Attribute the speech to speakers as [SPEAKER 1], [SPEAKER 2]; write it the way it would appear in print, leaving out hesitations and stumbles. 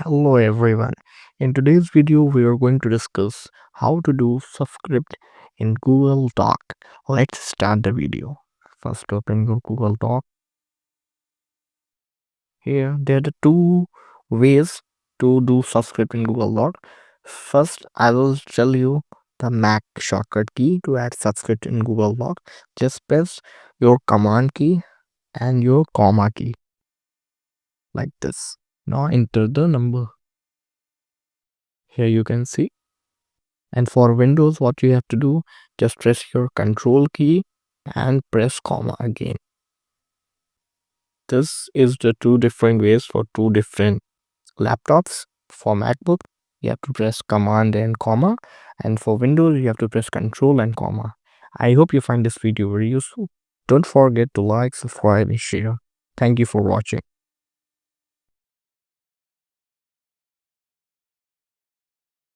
[SPEAKER 1] Hello everyone. In today's video, we are going to discuss how to do Subscript in Google Doc. Let's start the video. First, open your Google Doc. Here, there are the two ways to do Subscript in Google Doc. First, I will tell you the Mac shortcut key to add Subscript in Google Doc. Just press your command key and your comma key like this. Now enter the number. Here you can see. And for Windows, what you have to do, just press your control key and press comma again. This is the two different ways for two different laptops. For MacBook, you have to press command and comma, and for Windows, you have to press control and comma. I hope you find this video very useful. Don't forget to like, subscribe, and share. Thank you for watching.